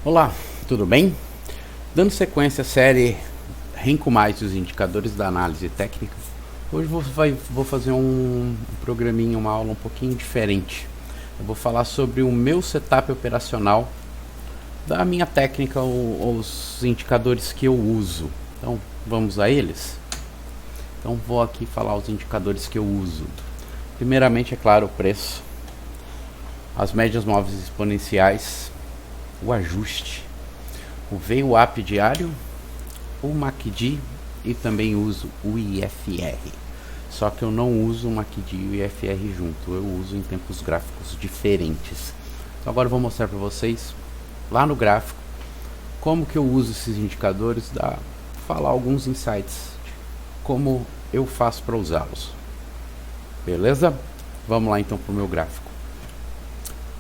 Olá, tudo bem? Dando sequência à série Renko Mais os indicadores da análise técnica, hoje vou fazer um programinha, uma aula um pouquinho diferente. Eu vou falar sobre o meu setup operacional da minha técnica, os indicadores que eu uso. Então, vamos a eles? Então, vou aqui falar os indicadores que eu uso. Primeiramente, é claro, o preço, as médias móveis exponenciais, o ajuste, o VWAP diário, o MACD e também uso o IFR. Só que eu não uso o MACD e o IFR junto, eu uso em tempos gráficos diferentes. Então agora eu vou mostrar para vocês lá no gráfico como que eu uso esses indicadores, falar alguns insights de como eu faço para usá-los. Beleza? Vamos lá então para o meu gráfico.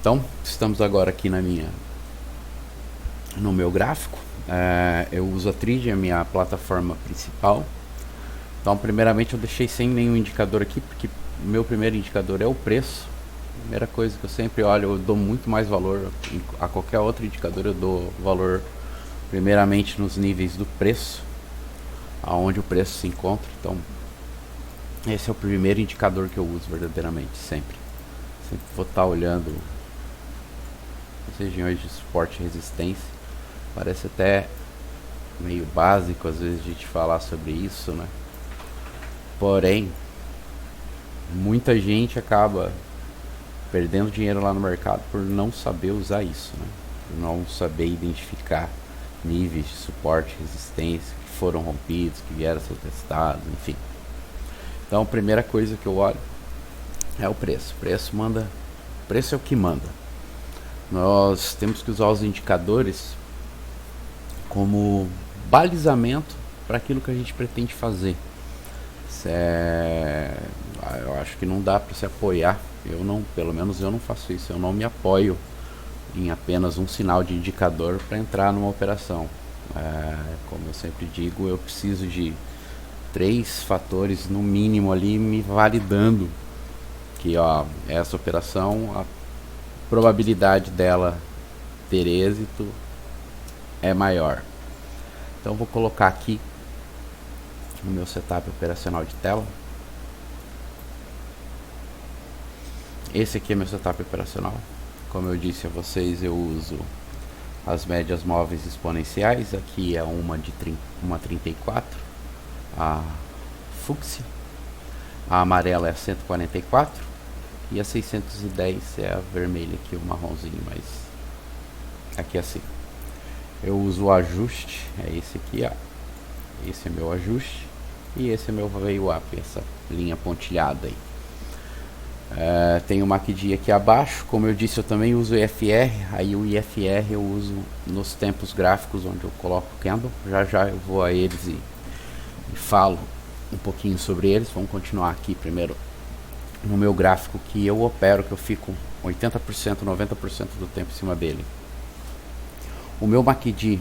Então, estamos agora aqui no meu gráfico. Eu uso a Trid, a minha plataforma principal. Então, primeiramente eu deixei sem nenhum indicador aqui, porque o meu primeiro indicador é o preço. Primeira coisa que eu sempre olho, eu dou muito mais valor a qualquer outro indicador, eu dou valor primeiramente nos níveis do preço, aonde o preço se encontra. Então, esse é o primeiro indicador que eu uso verdadeiramente, sempre vou estar olhando as regiões de suporte e resistência. Parece até meio básico às vezes a gente falar sobre isso, né? Porém, muita gente acaba perdendo dinheiro lá no mercado por não saber usar isso, né? Por não saber identificar níveis de suporte e resistência que foram rompidos, que vieram a ser testados, enfim. Então, a primeira coisa que eu olho é o preço. O preço é o que manda. Nós temos que usar os indicadores como balizamento para aquilo que a gente pretende fazer. Eu acho que não dá para se apoiar. Pelo menos eu não faço isso. Eu não me apoio em apenas um sinal de indicador para entrar numa operação. Como eu sempre digo, eu preciso de 3 fatores no mínimo ali me validando que essa operação, a probabilidade dela ter êxito é maior. Então vou colocar aqui no meu setup operacional de tela. Esse aqui é meu setup operacional. Como eu disse a vocês, eu uso as médias móveis exponenciais. Aqui é uma 34, a fúcsia. A amarela é a 144 e a 610 é a vermelha aqui, o marronzinho, mas aqui é assim. Eu uso o ajuste, é esse aqui, esse é meu ajuste e esse é meu VWAP, essa linha pontilhada aí. Tem o MACD aqui abaixo. Como eu disse, eu também uso o IFR. Aí o IFR eu uso nos tempos gráficos, onde eu coloco o candle. Já eu vou a eles e falo um pouquinho sobre eles. Vamos continuar aqui primeiro no meu gráfico que eu opero, que eu fico 80%, 90% do tempo em cima dele. O meu MACD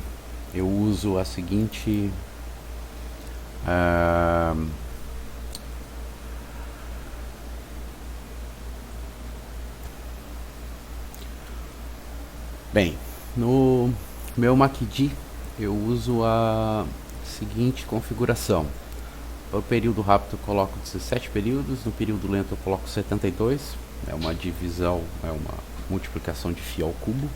eu uso a seguinte bem, no meu MACD eu uso a seguinte configuração. Para o período rápido eu coloco 17 períodos, no período lento eu coloco 72. É uma divisão, é uma multiplicação de φ ao cubo.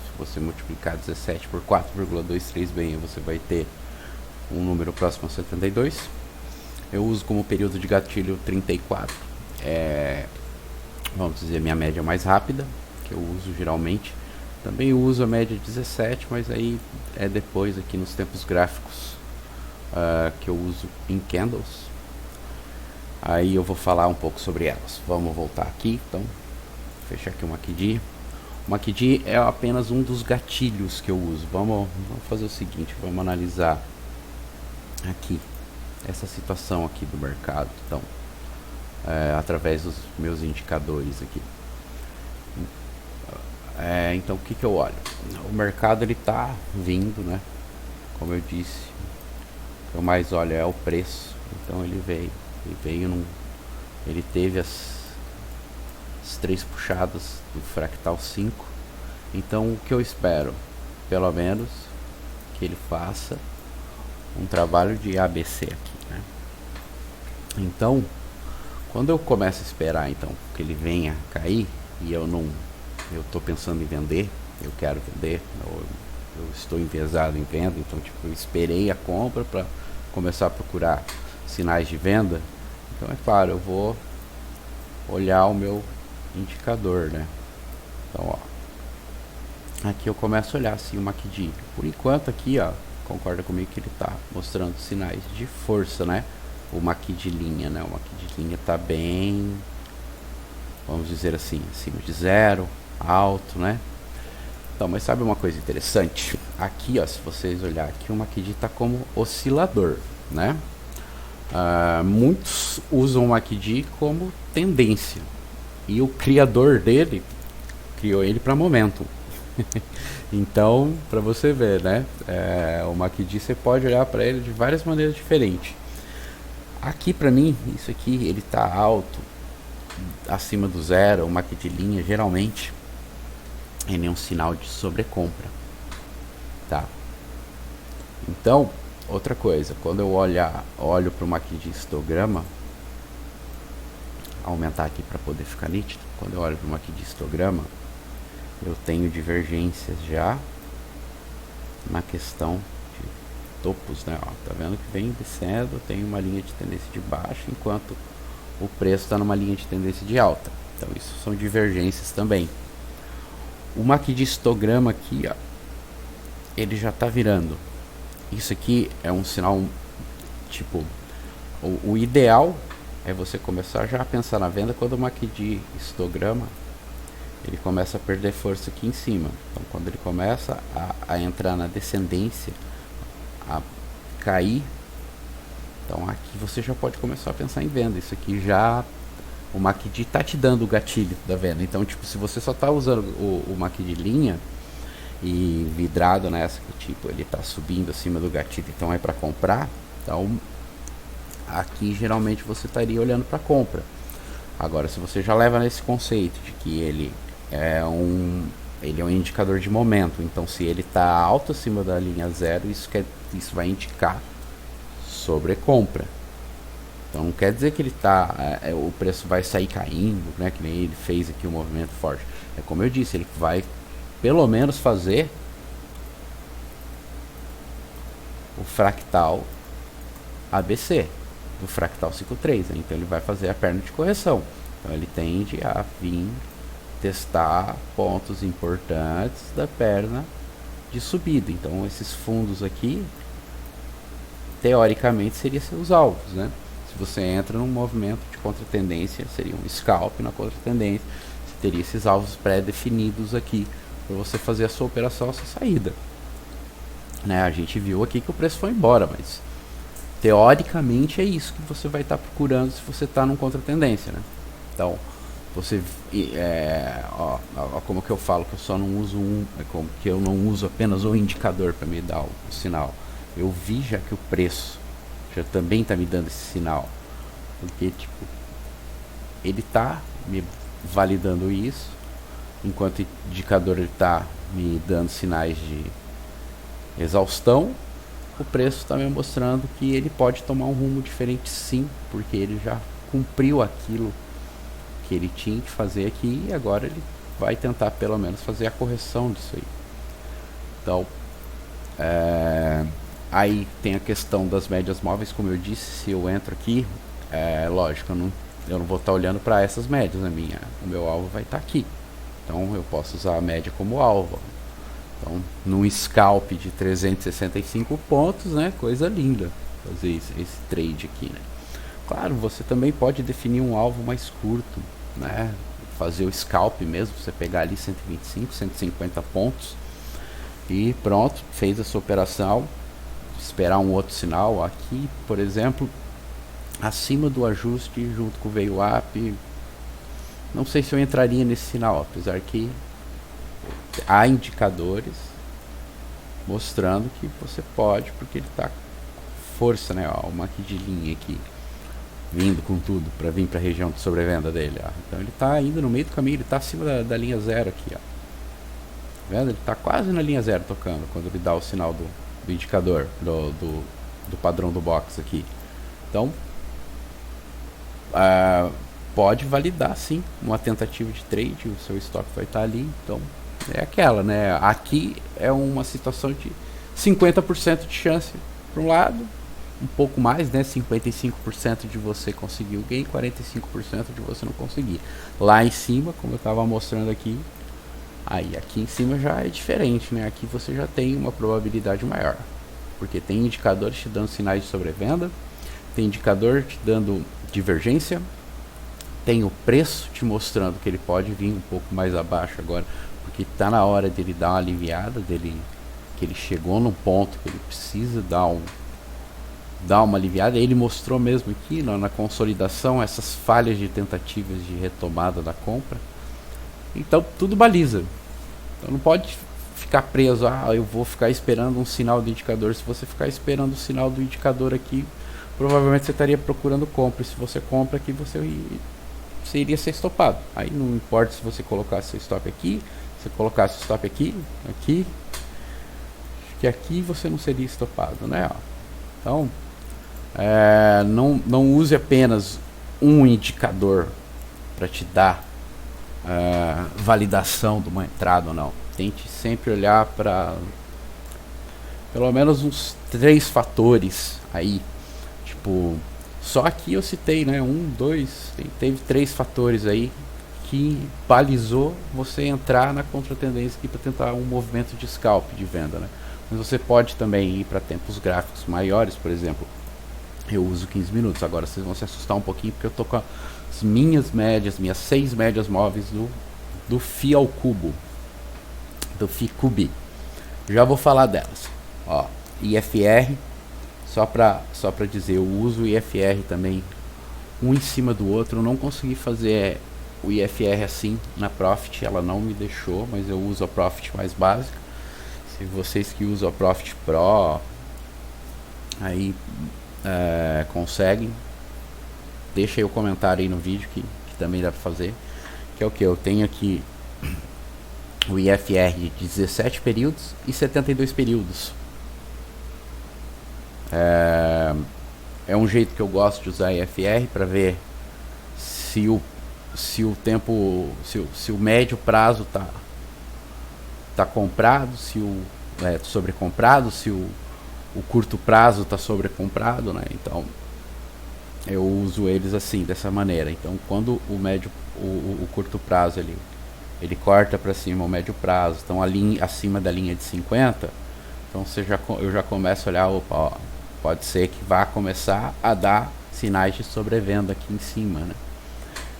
Se você multiplicar 17 por 4,23 bem, você vai ter um número próximo a 72. Eu uso como período de gatilho 34. Vamos dizer, minha média mais rápida, que eu uso geralmente. Também uso a média 17, mas aí é depois aqui nos tempos gráficos que eu uso em candles. Aí eu vou falar um pouco sobre elas. Vamos voltar aqui, então fechar aqui o MACD. O MACD é apenas um dos gatilhos que eu uso. Vamos fazer o seguinte, vamos analisar aqui essa situação aqui do mercado, então através dos meus indicadores aqui. Então o que eu olho? O mercado ele tá vindo, né? Como eu disse, o que eu mais olho é o preço. Então ele veio ele teve as 3 puxadas do fractal 5. Então o que eu espero? pelo menos que ele faça um trabalho de ABC aqui, né? Então, quando eu começo a esperar então que ele venha cair e eu estou pensando em vender, eu quero vender, eu estou enviesado em venda, então tipo, eu esperei a compra para começar a procurar sinais de venda. Então é claro, eu vou olhar o meu indicador, né? Então, ó, aqui eu começo a olhar assim o MACD. Por enquanto aqui, ó, concorda comigo que ele está mostrando sinais de força, né? O MACD linha, né? O MACD linha está bem, vamos dizer assim, acima de zero, alto, né? Então, mas sabe uma coisa interessante? Aqui, ó, se vocês olharem aqui, o MACD está como oscilador, né? Muitos usam o MACD como tendência e o criador dele criou ele para momento. Então, para você ver, né? O MACD você pode olhar para ele de várias maneiras diferentes. Aqui para mim, isso aqui ele está alto, acima do zero, o MACD linha geralmente ele é um sinal de sobrecompra, tá? Então, outra coisa, quando eu olho para o MACD histograma, aumentar aqui para poder ficar nítido. Quando eu olho para o MACD histograma, eu tenho divergências já na questão de topos, né? Ó, tá vendo que vem descendo, tem uma linha de tendência de baixa, enquanto o preço está numa linha de tendência de alta. Então isso são divergências também. O MACD histograma aqui, ó, ele já está virando. Isso aqui é um sinal, tipo, o ideal é você começar já a pensar na venda quando o MACD histograma ele começa a perder força aqui em cima. Então quando ele começa a entrar na descendência, a cair, então aqui você já pode começar a pensar em venda. Isso aqui já, o MACD está te dando o gatilho da venda. Então tipo, se você só está usando o MACD linha e vidrado nessa que tipo, ele está subindo acima do gatilho, então é para comprar, então aqui geralmente você estaria olhando para compra. Agora se você já leva nesse conceito de que ele é um indicador de momento, então se ele está alto acima da linha zero, isso vai indicar sobre compra. Então não quer dizer que ele o preço vai sair caindo, né, que nem ele fez aqui um movimento forte. É como eu disse, ele vai pelo menos fazer o fractal ABC do fractal ciclo 3, né? Então ele vai fazer a perna de correção. Então ele tende a vir testar pontos importantes da perna de subida. Então esses fundos aqui teoricamente seriam seus alvos, né? Se você entra num movimento de contratendência, seria um scalp na contratendência, você teria esses alvos pré-definidos aqui para você fazer a sua operação, a sua saída, né? A gente viu aqui que o preço foi embora, mas teoricamente é isso que você vai estar procurando se você está num contratendência, né? Então você ó, como que eu falo que eu só não uso como que eu não uso apenas um indicador para me dar o sinal. Eu vi já que o preço já também está me dando esse sinal, porque tipo, ele está me validando isso, enquanto o indicador está me dando sinais de exaustão, o preço está me mostrando que ele pode tomar um rumo diferente sim, porque ele já cumpriu aquilo que ele tinha que fazer aqui e agora ele vai tentar pelo menos fazer a correção disso aí. Então aí tem a questão das médias móveis, como eu disse, se eu entro aqui, lógico, eu não vou estar olhando para essas médias, o meu alvo vai estar aqui, então eu posso usar a média como alvo. Então num scalp de 365 pontos, né, coisa linda fazer esse trade aqui, né. Claro, você também pode definir um alvo mais curto, né, fazer o scalp mesmo, você pegar ali 125, 150 pontos e pronto, fez a sua operação, esperar um outro sinal aqui, por exemplo, acima do ajuste junto com o VWAP. Não sei se eu entraria nesse sinal, apesar que há indicadores mostrando que você pode, porque ele está força, né, ó, uma aqui de linha aqui vindo com tudo para vir para a região de sobrevenda dele, ó. Então ele está indo no meio do caminho, ele está acima da linha zero aqui, ó. Vendo? Ele está quase na linha zero tocando quando ele dá o sinal do indicador do padrão do box aqui. Então pode validar sim uma tentativa de trade, o seu stop vai estar ali. Então é aquela, né? Aqui é uma situação de 50% de chance para um lado, um pouco mais, né? 55% de você conseguir o gain, 45% de você não conseguir. Lá em cima, como eu estava mostrando aqui, aí aqui em cima já é diferente, né? Aqui você já tem uma probabilidade maior, porque tem indicadores te dando sinais de sobrevenda, tem indicador te dando divergência, tem o preço te mostrando que ele pode vir um pouco mais abaixo agora, porque está na hora dele dar uma aliviada, que ele chegou num ponto que ele precisa dar uma aliviada. Ele mostrou mesmo aqui na consolidação essas falhas de tentativas de retomada da compra. Então tudo baliza. Então não pode ficar preso, eu vou ficar esperando um sinal do indicador. Se você ficar esperando o sinal do indicador aqui, provavelmente você estaria procurando compra. E se você compra aqui, você iria ser estopado. Aí não importa se você colocasse seu stop aqui, se colocasse o stop aqui, que aqui você não seria estopado, né? Então não use apenas um indicador para te dar validação de uma entrada ou não. Tente sempre olhar para pelo menos uns 3 fatores aí. Tipo, só aqui eu citei, né? Teve 3 fatores aí que balizou você entrar na contratendência aqui para tentar um movimento de scalp, de venda, né? Mas você pode também ir para tempos gráficos maiores, por exemplo. Eu uso 15 minutos. Agora vocês vão se assustar um pouquinho porque eu tô com as minhas 6 médias móveis do FI ao cubo, do FICUBI. Já vou falar delas. Ó, IFR, só pra dizer, eu uso o IFR também um em cima do outro. Eu não consegui fazer o IFR assim na Profit, ela não me deixou, mas eu uso a Profit mais básica. Se vocês que usam a Profit Pro aí conseguem, deixa aí o comentário aí no vídeo que também dá pra fazer. Que é o que? Eu tenho aqui o IFR de 17 períodos e 72 períodos. É um jeito que eu gosto de usar IFR para ver se o tempo, se o médio prazo tá comprado, se o sobrecomprado, se o curto prazo está sobrecomprado, né? Então eu uso eles assim, dessa maneira. Então quando o curto prazo ele corta para cima o médio prazo, então acima da linha de 50, então eu já começo a olhar, opa, pode ser que vá começar a dar sinais de sobrevenda aqui em cima, né?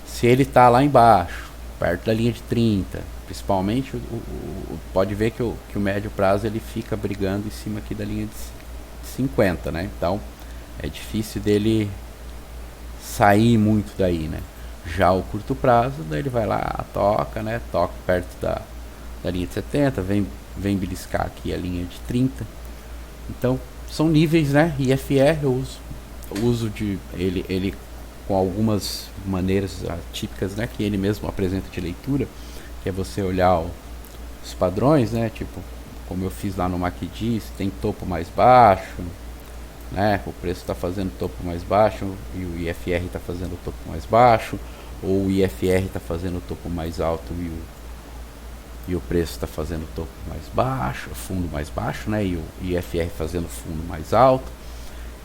Se ele está lá embaixo, perto da linha de 30, principalmente, pode ver que o médio prazo ele fica brigando em cima aqui da linha de 50, né? Então é difícil dele sair muito daí, né? Já o curto prazo, daí ele vai lá, toca, né? Toca perto da linha de 70, vem beliscar aqui a linha de 30. Então são níveis, né? IFR eu uso de ele com algumas maneiras típicas, né? Que ele mesmo apresenta de leitura, que é você olhar os padrões, né? Tipo, como eu fiz lá no MACD, se tem topo mais baixo, né? O preço está fazendo topo mais baixo e o IFR está fazendo topo mais baixo, ou o IFR está fazendo topo mais alto e o preço está fazendo topo mais baixo, fundo mais baixo, né? E o IFR fazendo fundo mais alto.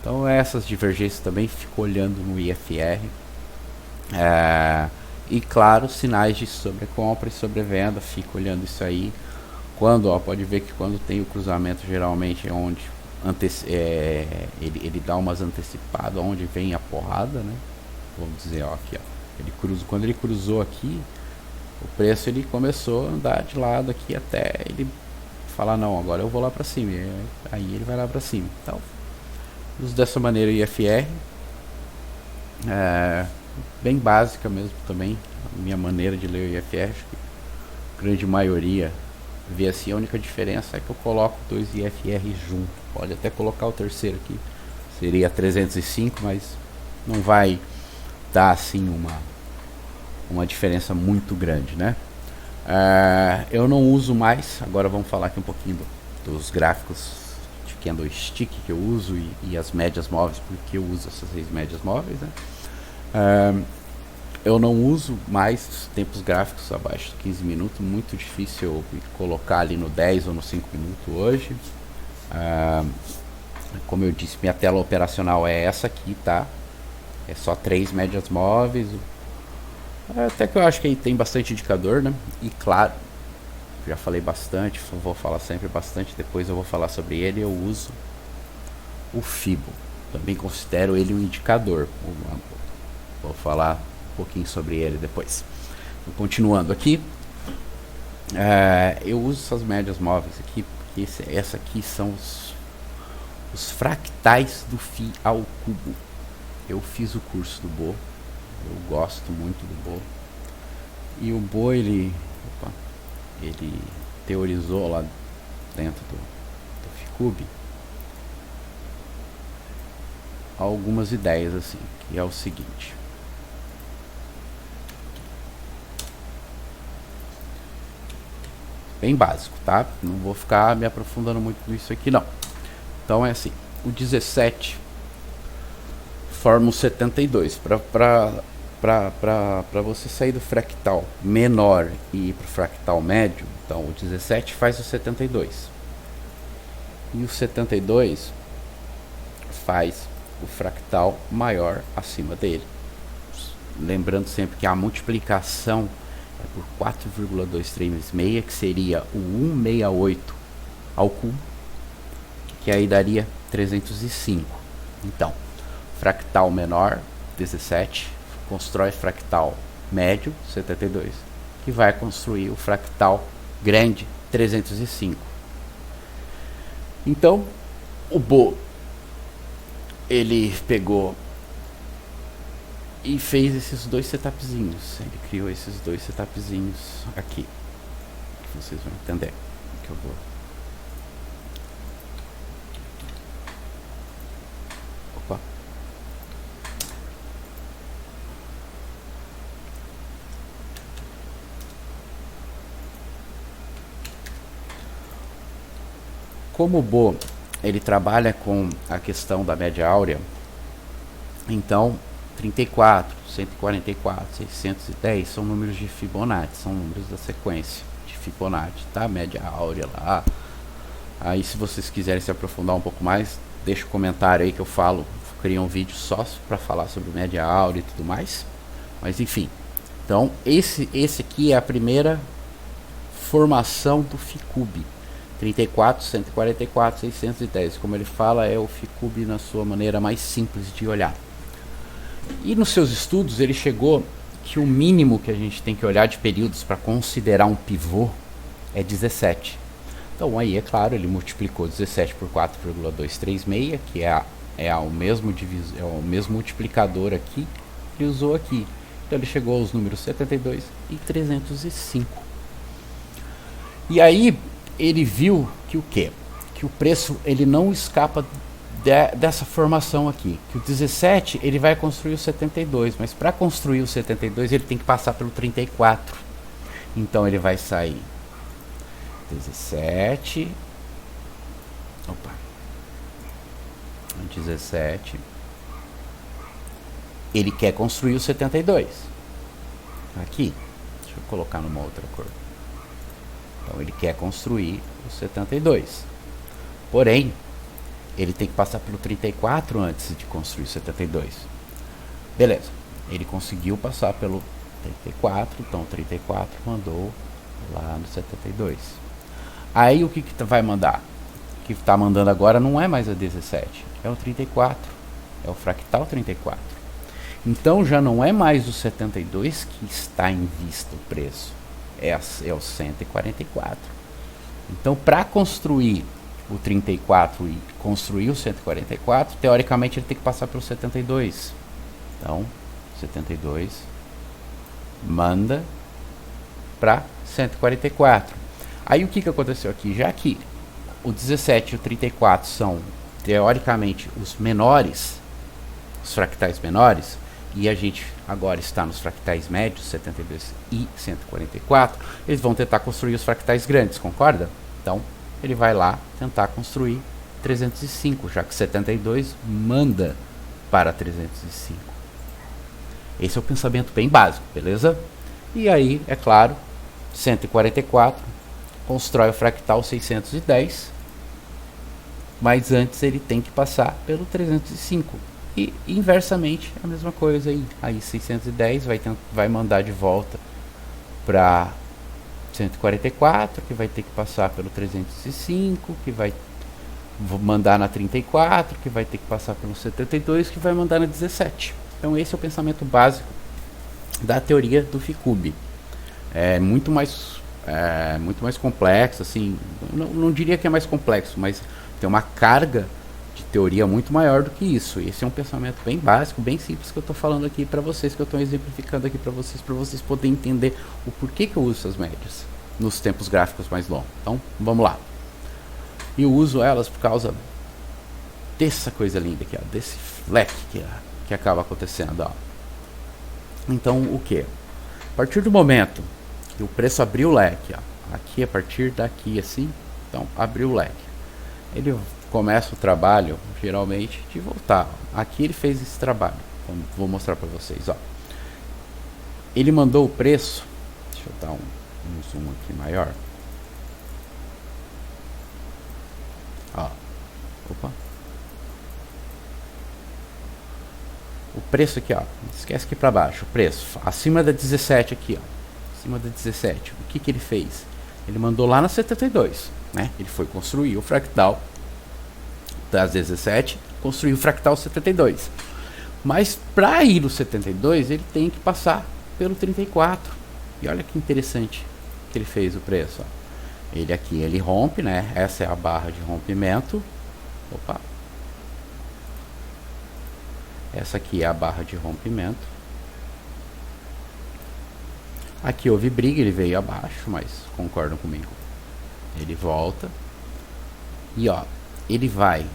Então essas divergências também fico olhando no IFR. E claro, sinais de sobrecompra e sobrevenda, fico olhando isso aí. Pode ver que quando tem o cruzamento, geralmente é onde ele dá umas antecipadas, onde vem a porrada, né? Vamos dizer, ó, aqui, ó. Quando ele cruzou aqui, o preço ele começou a andar de lado aqui até ele falar, não, agora eu vou lá para cima. Aí ele vai lá para cima. Então, uso dessa maneira o IFR. Bem básica mesmo também, a minha maneira de ler o IFR. Acho que a grande maioria vê assim. A única diferença é que eu coloco 2 IFR junto. Pode até colocar o terceiro aqui, seria 305, mas não vai dar assim uma diferença muito grande, né? Eu não uso mais. Agora vamos falar aqui um pouquinho dos gráficos de candlestick que eu uso e as médias móveis, porque eu uso essas 6 médias móveis, né? Eu não uso mais tempos gráficos abaixo de 15 minutos, muito difícil eu colocar ali no 10 ou no 5 minutos hoje. Como eu disse, minha tela operacional é essa aqui, tá? É só 3 médias móveis. Até que eu acho que aí tem bastante indicador, né? E claro, já falei bastante, vou falar sempre bastante, depois eu vou falar sobre ele. Eu uso o Fibo, também considero ele um indicador. Vou falar um pouquinho sobre ele depois. Então, continuando aqui, eu uso essas médias móveis aqui, porque essa aqui são os fractais do Φ ao cubo. Eu fiz o curso do Bo, eu gosto muito do Bo. E o Bo, ele teorizou lá dentro do Ficube algumas ideias assim, que é o seguinte. Bem básico, tá? Não vou ficar me aprofundando muito nisso aqui não. Então é assim, o 17 forma o 72. Para você sair do fractal menor e ir para o fractal médio, então o 17 faz o 72. E o 72 faz o fractal maior acima dele. Lembrando sempre que a multiplicação é por 4,236, que seria o 168 ao cubo, que aí daria 305. Então, fractal menor, 17, constrói fractal médio, 72, que vai construir o fractal grande, 305. Então, o Bo, ele pegou e fez esses 2 setupzinhos. Ele criou esses 2 setupzinhos aqui, que vocês vão entender que eu vou. Opa. Como o Bo, ele trabalha com a questão da média áurea, então 34, 144, 610 são números de Fibonacci, são números da sequência de Fibonacci, tá? Média áurea lá. Aí se vocês quiserem se aprofundar um pouco mais, deixa um comentário aí que eu criei um vídeo só para falar sobre média áurea e tudo mais. Mas enfim, então esse aqui é a primeira formação do Ficube. 34, 144, 610. Como ele fala, é o Ficube na sua maneira mais simples de olhar. E nos seus estudos ele chegou que o mínimo que a gente tem que olhar de períodos para considerar um pivô é 17. Então aí, é claro, ele multiplicou 17 por 4,236, que é o mesmo multiplicador aqui que ele usou aqui. Então ele chegou aos números 72 e 305. E aí ele viu que o quê? Que o preço ele não escapa dessa formação aqui. Que o 17 ele vai construir o 72, mas para construir o 72 ele tem que passar pelo 34. Então ele vai sair 17. Opa. 17. Ele quer construir o 72. Aqui. Deixa eu colocar numa outra cor. Então ele quer construir o 72. Porém, ele tem que passar pelo 34 antes de construir o 72. Beleza. Ele conseguiu passar pelo 34, então o 34 mandou lá no 72. Aí o que vai mandar? O que está mandando agora não é mais a 17, é o 34. É o fractal 34. Então já não é mais o 72 que está em vista o preço. É o 144. Então, para construir o 34 e construir o 144, teoricamente ele tem que passar pelo 72. Então, 72 manda para 144. Aí o que aconteceu aqui? Já que o 17 e o 34 são teoricamente os menores, os fractais menores, e a gente agora está nos fractais médios, 72 e 144, eles vão tentar construir os fractais grandes, concorda? Então, ele vai lá tentar construir 305, já que 72 manda para 305. Esse é o pensamento bem básico, beleza? E aí, é claro, 144 constrói o fractal 610, mas antes ele tem que passar pelo 305. E inversamente a mesma coisa aí. Aí 610 vai mandar de volta para 144, que vai ter que passar pelo 305, que vai mandar na 34, que vai ter que passar pelo 72, que vai mandar na 17. Então esse é o pensamento básico da teoria do Ficube. É muito mais complexo, assim, não diria que é mais complexo, mas tem uma carga de teoria muito maior do que isso. Esse é um pensamento bem básico, bem simples que eu estou falando aqui para vocês, que eu estou exemplificando aqui para vocês poderem entender o porquê que eu uso essas médias nos tempos gráficos mais longos. Então, vamos lá. E eu uso elas por causa dessa coisa linda aqui, ó, desse fleck que acaba acontecendo, ó. Então, o que? A partir do momento que o preço abriu o leque, ó, aqui a partir daqui assim, então abriu o leque, ele começa o trabalho geralmente de voltar. Aqui ele fez esse trabalho, então vou mostrar para vocês, ó. Ele mandou o preço, deixa eu dar um zoom aqui maior, ó, opa, o preço aqui, ó, esquece aqui para baixo, o preço acima da 17 aqui, ó, acima da 17, o que ele fez? Ele mandou lá na 72, né? Ele foi construir o fractal das 17, construiu o fractal 72. Mas para ir no 72, ele tem que passar pelo 34. E olha que interessante que ele fez o preço, ó. Ele aqui, ele rompe, né? Essa é a barra de rompimento. Opa. Essa aqui é a barra de rompimento. Aqui houve briga, ele veio abaixo, mas concordam comigo. Ele volta. E ó, ele vai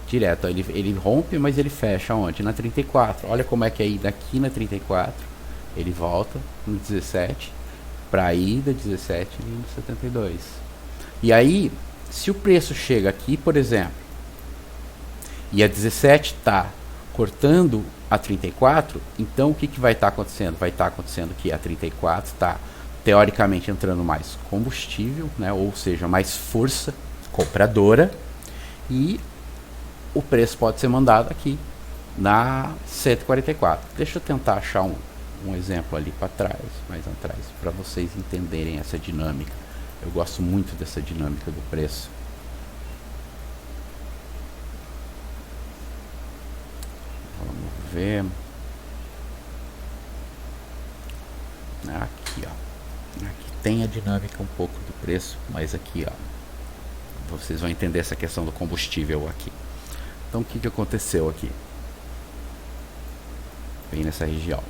direto, ó, ele rompe, mas ele fecha onde? Na 34. Olha como é que é ir daqui na 34. Ele volta no 17 para ir da 17 e no 72. E aí, se o preço chega aqui, por exemplo, e a 17 está cortando a 34, então o que vai estar acontecendo? Vai estar acontecendo que a 34 está teoricamente entrando mais combustível, né? Ou seja, mais força compradora, e o preço pode ser mandado aqui na 144. Deixa eu tentar achar um exemplo ali para trás, mais atrás, para vocês entenderem essa dinâmica. Eu gosto muito dessa dinâmica do preço. Vamos ver. Aqui, ó. Aqui tem a dinâmica um pouco do preço, mas aqui, ó, vocês vão entender essa questão do combustível aqui. Então, o que aconteceu aqui? Bem nessa região.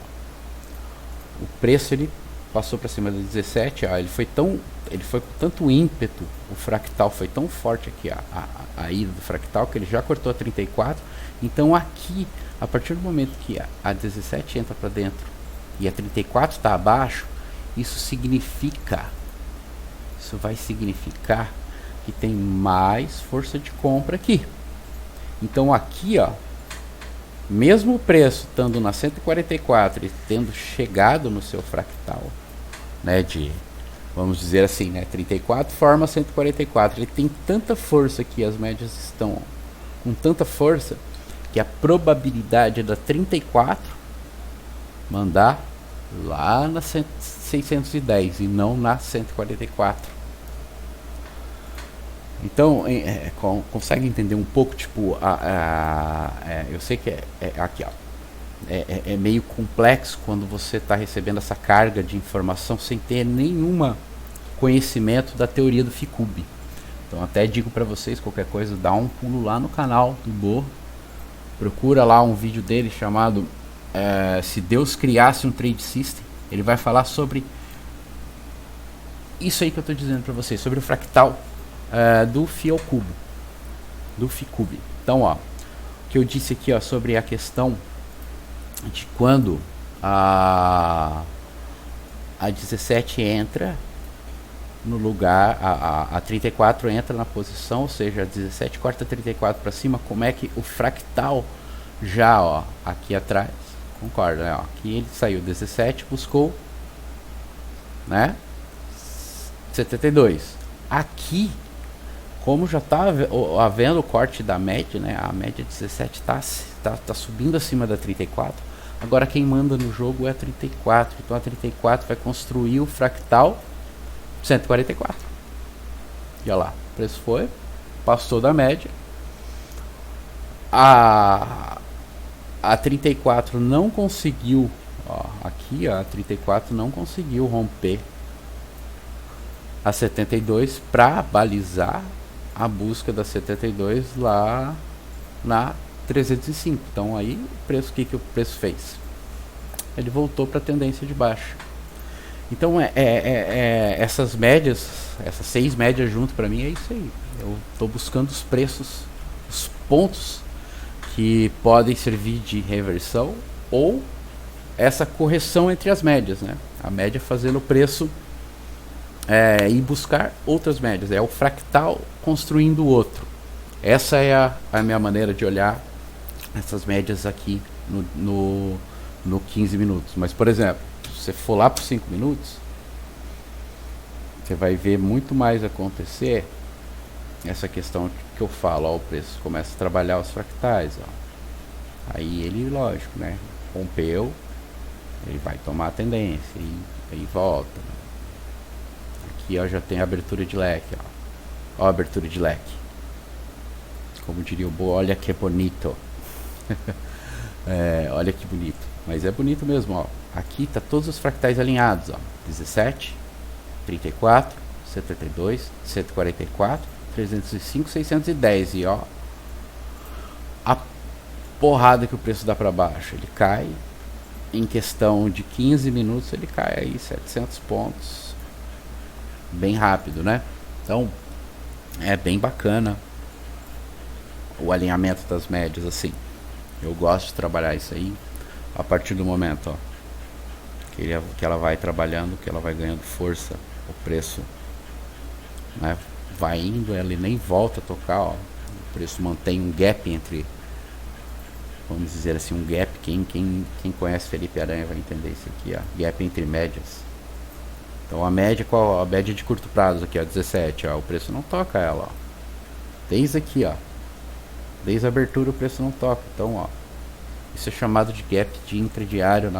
O preço ele passou para cima do 17, ó, ele foi com tanto ímpeto, o fractal foi tão forte aqui, a ida do fractal, que ele já cortou a 34. Então aqui, a partir do momento que a 17 entra para dentro e a 34 está abaixo, isso vai significar que tem mais força de compra aqui. Então aqui, ó, mesmo o preço estando na 144 e tendo chegado no seu fractal, né, de, vamos dizer assim, né, 34 forma 144, ele tem tanta força aqui, as médias estão com tanta força, que a probabilidade da 34 mandar lá na 610 e não na 144. Então, consegue entender um pouco, tipo, eu sei que aqui, ó, é meio complexo quando você está recebendo essa carga de informação sem ter nenhum conhecimento da teoria do Ficube. Então, até digo para vocês, qualquer coisa, dá um pulo lá no canal do Bo, procura lá um vídeo dele chamado Se Deus Criasse um Trade System. Ele vai falar sobre isso aí que eu estou dizendo para vocês, sobre o fractal do Ficube. Então, ó, que eu disse aqui, ó, sobre a questão de quando a 17 entra no lugar, a 34 entra na posição, ou seja, a 17 corta 34 para cima, como é que o fractal já, ó, aqui atrás, concorda, né? Ó, aqui ele saiu 17, buscou, né, 72. Aqui, como já está havendo o corte da média, né, a média 17 tá subindo acima da 34, agora quem manda no jogo é a 34, então a 34 vai construir o fractal 144. E olha lá, o preço foi, passou da média. A 34 não conseguiu, ó, aqui ó, a 34 não conseguiu romper a 72 para balizar a busca da 72 lá na 305. Então aí o preço, que o preço fez? Ele voltou para a tendência de baixa. Então essas médias, essas 6 médias junto para mim é isso aí. Eu estou buscando os preços, os pontos que podem servir de reversão ou essa correção entre as médias, né? A média fazendo o preço ir buscar outras médias. É o fractal construindo o outro. Essa é a minha maneira de olhar essas médias aqui no 15 minutos. Mas, por exemplo, se você for lá para os 5 minutos, você vai ver muito mais acontecer essa questão que eu falo. Ó, o preço começa a trabalhar os fractais. Ó. Aí ele, lógico, né? Rompeu, ele vai tomar a tendência e aí volta. Aqui ó, já tem a abertura de leque. Ó, a abertura de leque. Como diria o Bo, olha que bonito. Olha que bonito. Mas é bonito mesmo, ó. Aqui tá todos os fractais alinhados, ó. 17, 34, 72, 144, 305, 610. E ó, a porrada que o preço dá para baixo. Ele cai em questão de 15 minutos, ele cai aí 700 pontos. Bem rápido, né? Então, é bem bacana o alinhamento das médias, assim. Eu gosto de trabalhar isso aí a partir do momento, ó, que ela vai trabalhando, que ela vai ganhando força, o preço, né, vai indo, ela nem volta a tocar, ó. O preço mantém um gap entre, vamos dizer assim, um gap, quem conhece Felipe Aranha vai entender isso aqui, ó, gap entre médias. Então a média, qual a média de curto prazo aqui, ó, 17, ó, o preço não toca ela, ó. Desde aqui, ó, desde a abertura o preço não toca. Então, ó, isso é chamado de gap de intradiário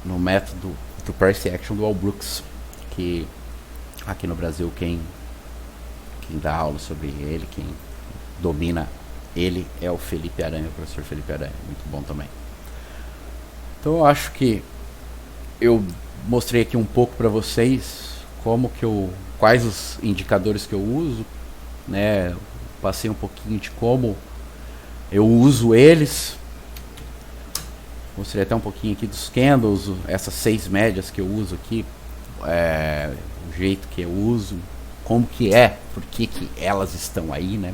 no método do price action do Walbrooks, que aqui no Brasil quem dá aula sobre ele, quem domina ele é o Felipe Aranha, o professor Felipe Aranha, muito bom também. Então eu acho que eu mostrei aqui um pouco para vocês quais os indicadores que eu uso, né? Passei um pouquinho de como eu uso eles. Mostrei até um pouquinho aqui dos candles, essas 6 médias que eu uso aqui, o jeito que eu uso, como que por que elas estão aí, né?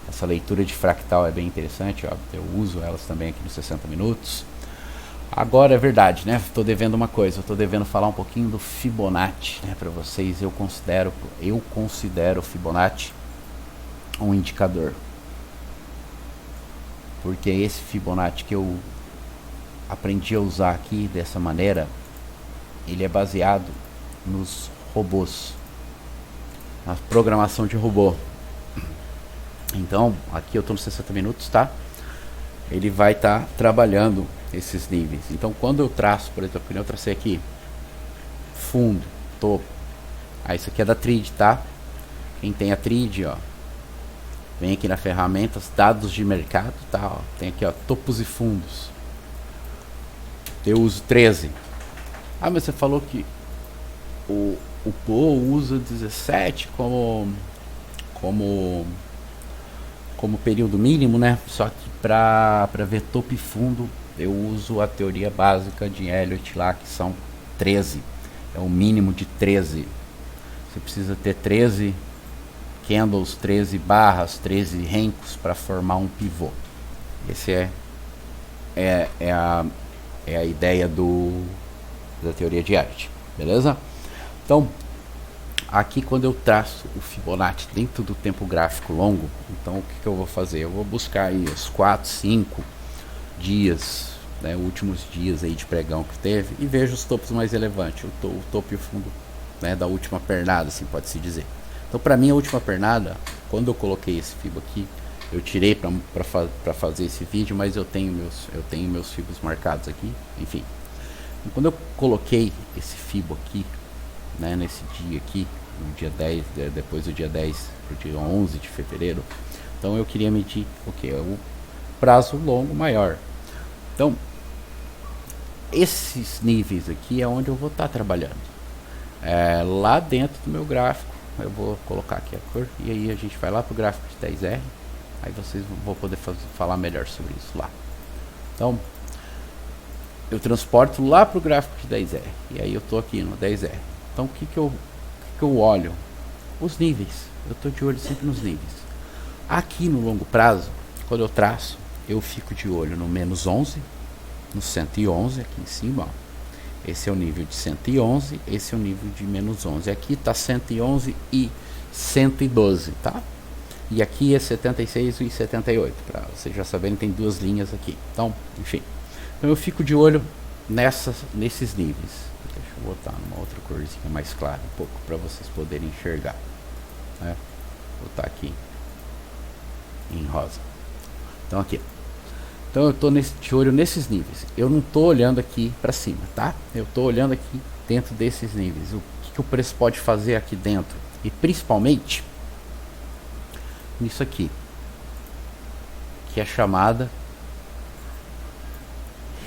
Essa leitura de fractal é bem interessante, ó. Eu uso elas também aqui nos 60 minutos. Agora é verdade, né? Estou devendo uma coisa, eu estou devendo falar um pouquinho do Fibonacci, né, para vocês. Eu considero o Fibonacci um indicador, porque esse Fibonacci que eu aprendi a usar aqui dessa maneira, ele é baseado nos robôs, na programação de robô. Então aqui eu estou nos 60 minutos, tá? Ele vai estar trabalhando esses níveis. Então quando eu traço, por exemplo, eu tracei aqui fundo, topo, isso aqui é da Trid, tá? Quem tem a Trid, ó, vem aqui na ferramentas, dados de mercado, tá? Ó, tem aqui, ó, topos e fundos. Eu uso 13. Ah, mas você falou que o Bo usa 17 como período mínimo, né? Só que para ver topo e fundo eu uso a teoria básica de Elliott lá, que são 13. É o mínimo de 13. Você precisa ter 13 candles, 13 barras, 13 rencos para formar um pivô. Esse é a ideia da teoria de arte, beleza? Então, aqui quando eu traço o Fibonacci dentro do tempo gráfico longo, então o que eu vou fazer? Eu vou buscar aí os 4, 5 dias, né, últimos dias aí de pregão que teve, e vejo os topos mais relevantes, o topo e o fundo, né, da última pernada, assim pode-se dizer. Então, para mim, a última pernada, quando eu coloquei esse fibo aqui, eu tirei para fazer esse vídeo, mas eu tenho meus fibos marcados aqui, enfim. E quando eu coloquei esse fibo aqui, né, nesse dia aqui, no dia 10, depois do dia 10 para o dia 11 de fevereiro, então eu queria medir o que? O prazo longo maior. Então, esses níveis aqui é onde eu vou estar trabalhando. Lá dentro do meu gráfico, eu vou colocar aqui a cor, e aí a gente vai lá para o gráfico de 10R, aí vocês vão poder falar melhor sobre isso lá. Então, eu transporto lá para o gráfico de 10R, e aí eu estou aqui no 10R. Então, o que eu olho? Os níveis. Eu estou de olho sempre nos níveis. Aqui no longo prazo, quando eu traço, eu fico de olho no menos 11, no 111, aqui em cima, ó. Esse é o nível de 111, esse é o nível de menos 11. Aqui está 111 e 112, tá? E aqui é 76 e 78, para vocês já saberem, tem duas linhas aqui. Então, enfim. Então eu fico de olho nesses níveis. Deixa eu botar numa outra corzinha mais clara um pouco, para vocês poderem enxergar, né? Vou botar aqui em rosa. Então aqui. Então eu estou de olho nesses níveis. Eu não estou olhando aqui para cima, tá? Eu estou olhando aqui dentro desses níveis. O que o preço pode fazer aqui dentro? E principalmente nisso aqui, que é chamada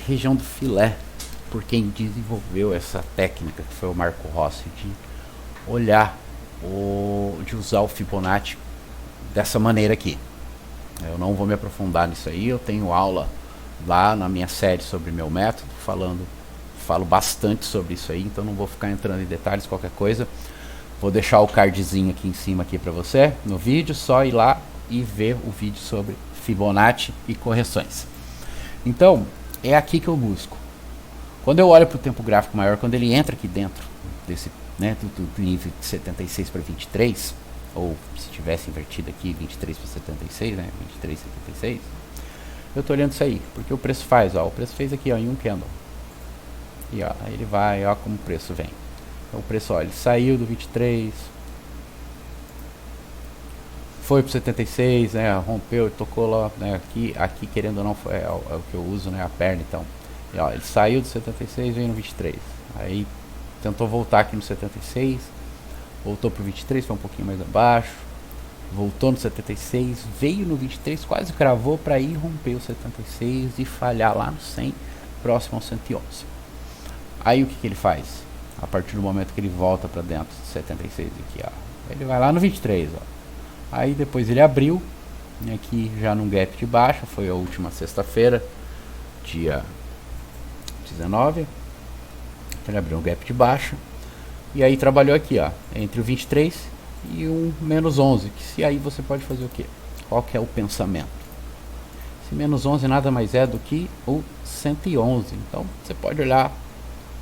região do filé, por quem desenvolveu essa técnica, que foi o Marco Rossi, de olhar, de usar o Fibonacci dessa maneira aqui. Eu não vou me aprofundar nisso aí, eu tenho aula lá na minha série sobre meu método, falo bastante sobre isso aí, então não vou ficar entrando em detalhes, qualquer coisa. Vou deixar o cardzinho aqui em cima aqui para você, no vídeo, só ir lá e ver o vídeo sobre Fibonacci e correções. Então, é aqui que eu busco. Quando eu olho para o tempo gráfico maior, quando ele entra aqui dentro desse, né, do nível de 76 para 23, ou se tivesse invertido aqui 23 para 76, né, 23 76, eu estou olhando isso aí, porque o preço faz, ó, o preço fez aqui, ó, em um candle, e ó, aí ele vai, ó, como o preço vem. Então o preço, ó, ele saiu do 23, foi para 76, né, rompeu, tocou lá, né, aqui querendo ou não, é o que eu uso, né, a perna, então, e, ó, ele saiu do 76, veio no 23, aí tentou voltar aqui no 76, voltou para o 23, foi um pouquinho mais abaixo, voltou no 76, veio no 23, quase cravou para ir romper o 76 e falhar lá no 100, próximo ao 111. Aí o que ele faz? A partir do momento que ele volta para dentro do 76 aqui, ó, ele vai lá no 23, ó. Aí depois ele abriu, aqui já num gap de baixa, foi a última sexta-feira, dia 19, ele abriu um gap de baixa, e aí trabalhou aqui, ó, entre o 23 e o menos 11, que se aí você pode fazer o quê? Qual que é o pensamento? Esse menos 11 nada mais é do que o 111, então você pode olhar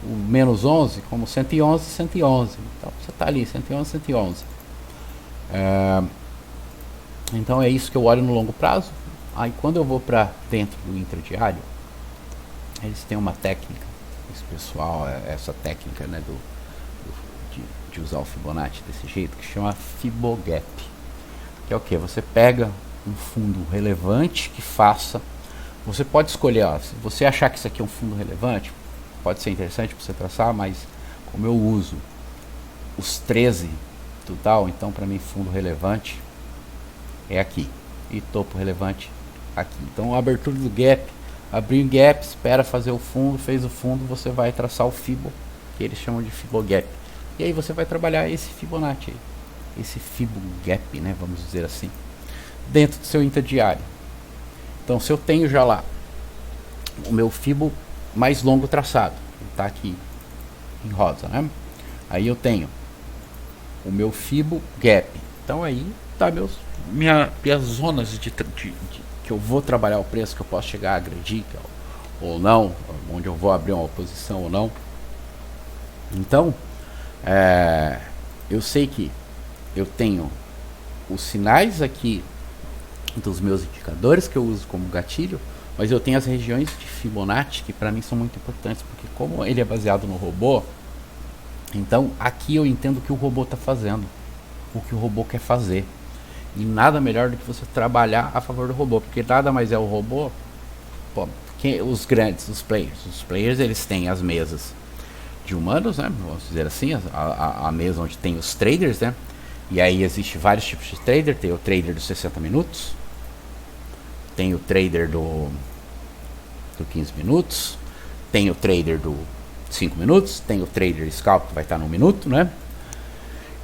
o menos 11 como 111, 111, então você está ali, 111, 111. Então é isso que eu olho no longo prazo. Aí quando eu vou para dentro do intradiário, eles têm uma técnica, esse pessoal, essa técnica, né, de usar o Fibonacci desse jeito, que chama Fibogap, que é o que? Você pega um fundo relevante que faça, você pode escolher, ó, se você achar que isso aqui é um fundo relevante, pode ser interessante para você traçar, mas como eu uso os 13 total, então para mim fundo relevante é aqui, e topo relevante aqui. Então a abertura do gap, abriu o gap, espera fazer o fundo, fez o fundo, você vai traçar o Fibo, que eles chamam de Fibogap. E aí você vai trabalhar esse Fibonacci, esse Fibogap, né, vamos dizer assim, dentro do seu interdiário. Então se eu tenho já lá o meu Fibo mais longo traçado, está aqui em rosa, né? Aí eu tenho o meu Fibo Gap. Então aí tá minhas zonas que eu vou trabalhar o preço, que eu posso chegar a agredir ou não, onde eu vou abrir uma posição ou não. Então, eu sei que eu tenho os sinais aqui dos meus indicadores que eu uso como gatilho, mas eu tenho as regiões de Fibonacci que para mim são muito importantes, porque como ele é baseado no robô, então aqui eu entendo o que o robô está fazendo, o que o robô quer fazer. E nada melhor do que você trabalhar a favor do robô, porque nada mais é o robô. Pô, os grandes, os players eles têm as mesas de humanos, né? Vamos dizer assim, a mesa onde tem os traders, né? E aí existe vários tipos de trader. Tem o trader dos 60 minutos, tem o trader do 15 minutos, tem o trader do 5 minutos, tem o trader scalp que vai estar no minuto, né?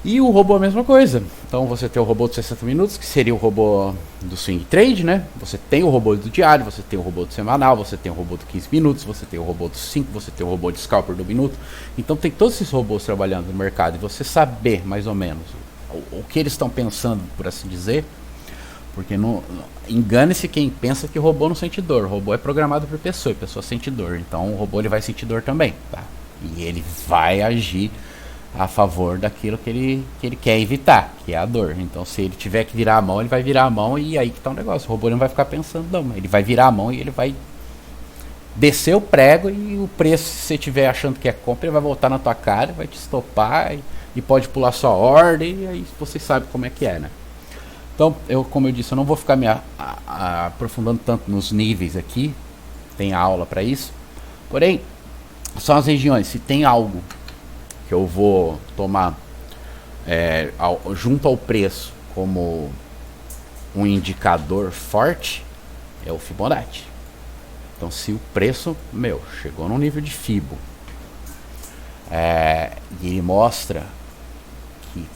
E o robô a mesma coisa. Então você tem o robô de 60 minutos, que seria o robô do swing trade, né? Você tem o robô do diário, você tem o robô do semanal, você tem o robô do 15 minutos, você tem o robô do 5, você tem o robô de scalper do minuto. Então tem todos esses robôs trabalhando no mercado, e você saber mais ou menos o que eles estão pensando, por assim dizer. Porque não engane-se quem pensa que o robô não sente dor. O robô é programado por pessoa, e pessoa sente dor. Então o robô ele vai sentir dor também, tá? E ele vai agir a favor daquilo que ele quer evitar, que é a dor. Então se ele tiver que virar a mão, ele vai virar a mão, e aí que tá o negócio. O robô não vai ficar pensando não, ele vai virar a mão e ele vai descer o prego, e o preço, se você estiver achando que é compra, ele vai voltar na tua cara, vai te estopar e pode pular sua ordem, e aí você sabe como é que é, né? Então, como eu disse, eu não vou ficar me aprofundando tanto nos níveis aqui, tem aula para isso. Porém, são as regiões. Se tem algo que eu vou tomar junto ao preço como um indicador forte, é o Fibonacci. Então se o preço chegou num nível de Fibo, e ele mostra que,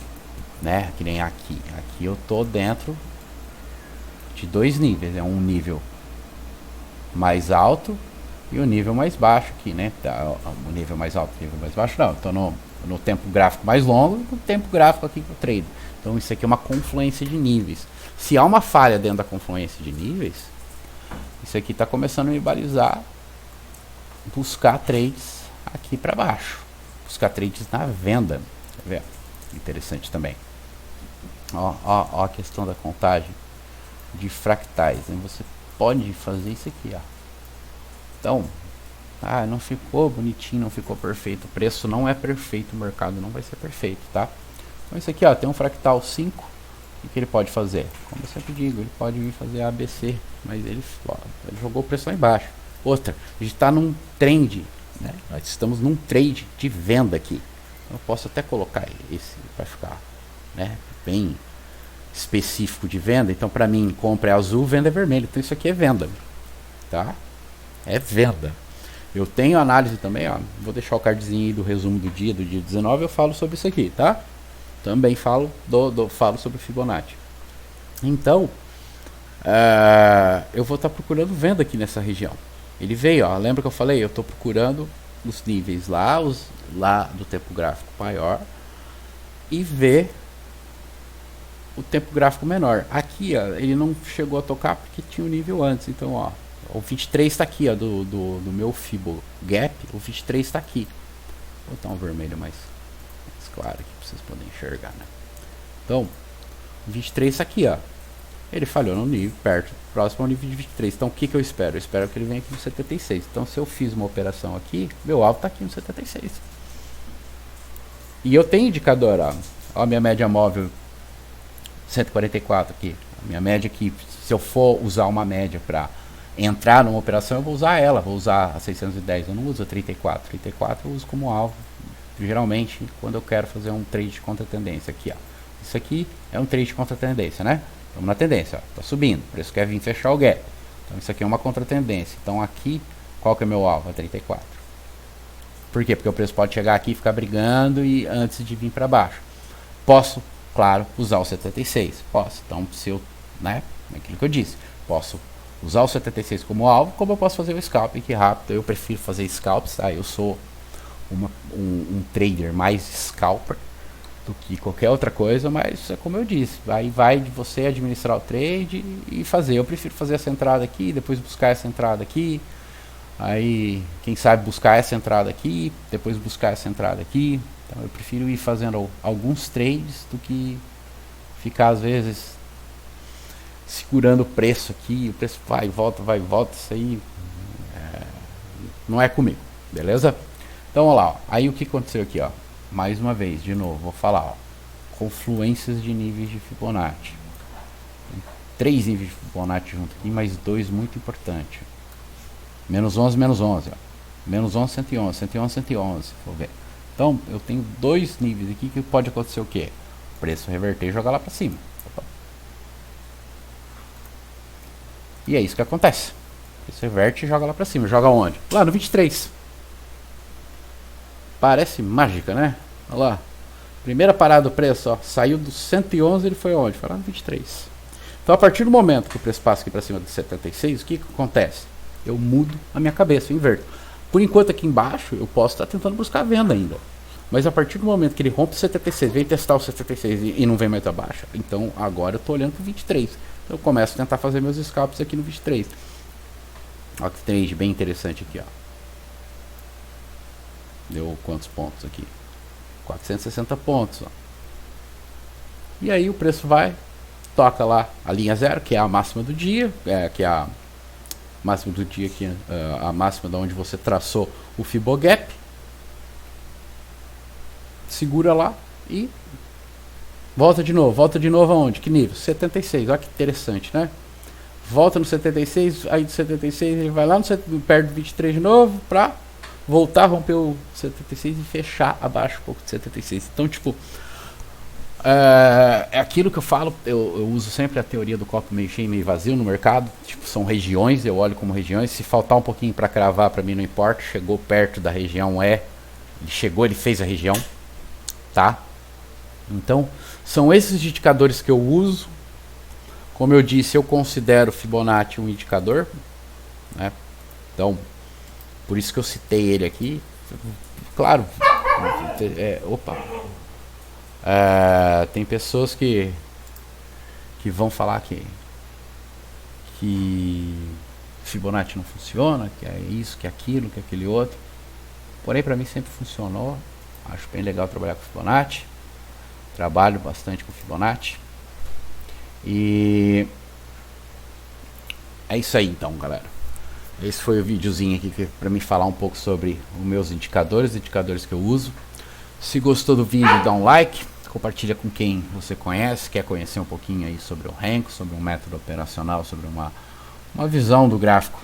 né, que nem aqui eu tô dentro de dois níveis, é um nível mais alto e o nível mais baixo aqui, né? O nível mais alto, o nível mais baixo não. Então no tempo gráfico mais longo e no tempo gráfico aqui que eu trade. Então isso aqui é uma confluência de níveis. Se há uma falha dentro da confluência de níveis, isso aqui está começando a me balizar, buscar trades aqui para baixo, buscar trades na venda. Quer ver? Interessante também. Ó a questão da contagem de fractais, né? Você pode fazer isso aqui, ó. Então, não ficou bonitinho, não ficou perfeito. O preço não é perfeito, o mercado não vai ser perfeito, tá? Então isso aqui, ó, tem um fractal 5. O que ele pode fazer? Como eu sempre digo, ele pode vir fazer ABC, mas ele jogou o preço lá embaixo. Outra, a gente está num trend, né? Nós estamos num trade de venda aqui. Eu posso até colocar esse para ficar, né, bem específico de venda. Então para mim, compra é azul, venda é vermelho. Então isso aqui é venda, tá? É venda. Eu tenho análise também, ó. Vou deixar o cardzinho aí do resumo do dia 19. Eu falo sobre isso aqui, tá? Também falo falo sobre Fibonacci. Então eu vou estar procurando venda aqui nessa região. Ele veio, ó. Lembra que eu falei? Eu estou procurando os níveis lá do tempo gráfico maior e ver o tempo gráfico menor. Aqui, ó, ele não chegou a tocar porque tinha um nível antes. Então, ó, o 23 está aqui, ó, do meu Fibo Gap. O 23 está aqui. Vou botar um vermelho mais claro aqui para vocês poderem enxergar, né? Então, o 23 está aqui, ó. Ele falhou no nível próximo ao nível de 23. Então, o que eu espero? Eu espero que ele venha aqui no 76. Então, se eu fiz uma operação aqui, meu alvo está aqui no 76. E eu tenho indicador, ó, a minha média móvel 144 aqui. A minha média aqui, se eu for usar uma média para entrar numa operação, eu vou usar ela, vou usar a 610, eu não uso a 34. 34 eu uso como alvo, geralmente, quando eu quero fazer um trade de contra-tendência aqui, ó. Isso aqui é um trade de contra-tendência, né? Estamos na tendência, ó, tá subindo, o preço quer vir fechar o gap. Então isso aqui é uma contra-tendência. Então aqui, qual que é meu alvo? É 34. Por quê? Porque o preço pode chegar aqui e ficar brigando e antes de vir para baixo. Posso, claro, usar o 76. Posso. Então, se eu, né, aquilo que eu disse, posso usar o 76 como alvo, como eu posso fazer o scalp, que rápido. Eu prefiro fazer scalps, tá? Eu sou um trader mais scalper, do que qualquer outra coisa, mas é como eu disse, aí vai de você administrar o trade e fazer. Eu prefiro fazer essa entrada aqui, depois buscar essa entrada aqui, aí quem sabe buscar essa entrada aqui, depois buscar essa entrada aqui. Então eu prefiro ir fazendo alguns trades do que ficar às vezes segurando o preço aqui, o preço vai e volta, isso aí não é comigo, beleza? Então olha lá, ó. Aí o que aconteceu aqui, ó, mais uma vez, de novo, vou falar, ó, confluências de níveis de Fibonacci. Tem 3 níveis de Fibonacci junto aqui, mais 2 muito importantes. Menos 11, menos 11, ó. Menos 11, 111, 111, 111, vou ver. Então eu tenho 2 níveis aqui que pode acontecer o quê? O preço reverter e jogar lá para cima. Opa. E é isso que acontece. O preço reverte e joga lá para cima. Joga onde? Lá no 23. Parece mágica, né? Olha lá. Primeira parada do preço, ó, saiu do 111, ele foi onde? Foi lá no 23. Então a partir do momento que o preço passa aqui para cima de 76, o que acontece? Eu mudo a minha cabeça, eu inverto. Por enquanto aqui embaixo eu posso estar tentando buscar a venda ainda. Mas a partir do momento que ele rompe o 76, vem testar o 76 e não vem mais abaixo, então agora eu estou olhando para o 23. Então eu começo a tentar fazer meus scalps aqui no 23. Olha que trade bem interessante aqui, ó. Deu quantos pontos aqui? 460 pontos, ó. E aí o preço vai, toca lá a linha zero, que é a máxima do dia, que é a máxima do dia aqui, a máxima da onde você traçou o Fibogap. Segura lá e volta de novo aonde? Que nível? 76, olha que interessante, né? Volta no 76, aí do 76 ele vai lá no perto do 23 de novo pra voltar a romper o 76 e fechar abaixo um pouco de 76. Então, tipo, é aquilo que eu falo, eu uso sempre a teoria do copo meio cheio e meio vazio no mercado. Tipo, são regiões, eu olho como regiões. Se faltar um pouquinho para cravar, para mim não importa. Chegou perto da região, ele chegou, ele fez a região, tá? Então, são esses indicadores que eu uso. Como eu disse, eu considero Fibonacci um indicador, né? Então, por isso que eu citei ele aqui. Claro, tem pessoas que vão falar que Fibonacci não funciona, que é isso, que é aquilo, que é aquele outro. Porém, para mim sempre funcionou. Acho bem legal trabalhar com Fibonacci. Trabalho bastante com Fibonacci. E é isso aí então, galera. Esse foi o videozinho aqui para mim falar um pouco sobre os meus indicadores que eu uso. Se gostou do vídeo, dá um like, compartilha com quem você conhece, quer conhecer um pouquinho aí sobre o Renko, sobre um método operacional, sobre uma visão do gráfico,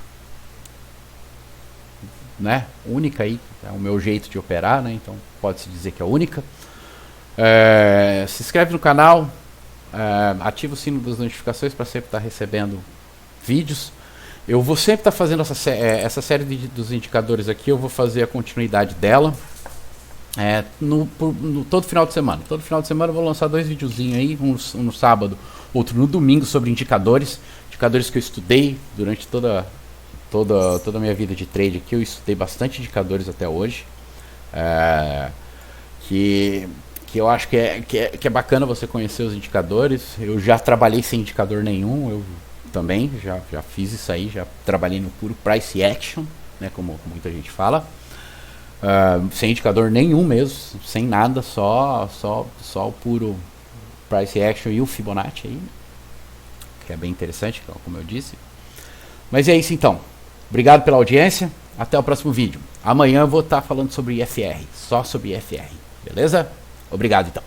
né? Única aí, é o meu jeito de operar, né? Então pode-se dizer que é única. Se inscreve no canal, ativa o sino das notificações para sempre estar recebendo vídeos. Eu vou sempre estar fazendo essa série dos indicadores aqui, eu vou fazer a continuidade dela todo final de semana. Todo final de semana eu vou lançar 2 videozinhos aí, um no sábado, outro no domingo, sobre indicadores que eu estudei durante toda a minha vida de trade aqui. Eu estudei bastante indicadores até hoje, que eu acho que é bacana você conhecer os indicadores. Eu já trabalhei sem indicador nenhum, eu também já fiz isso aí, já trabalhei no puro price action, né, como muita gente fala, sem indicador nenhum mesmo, sem nada, só o puro price action e o Fibonacci aí, que é bem interessante, como eu disse. Mas é isso então, obrigado pela audiência, até o próximo vídeo. Amanhã eu vou estar falando sobre IFR, só sobre IFR, beleza? Obrigado então.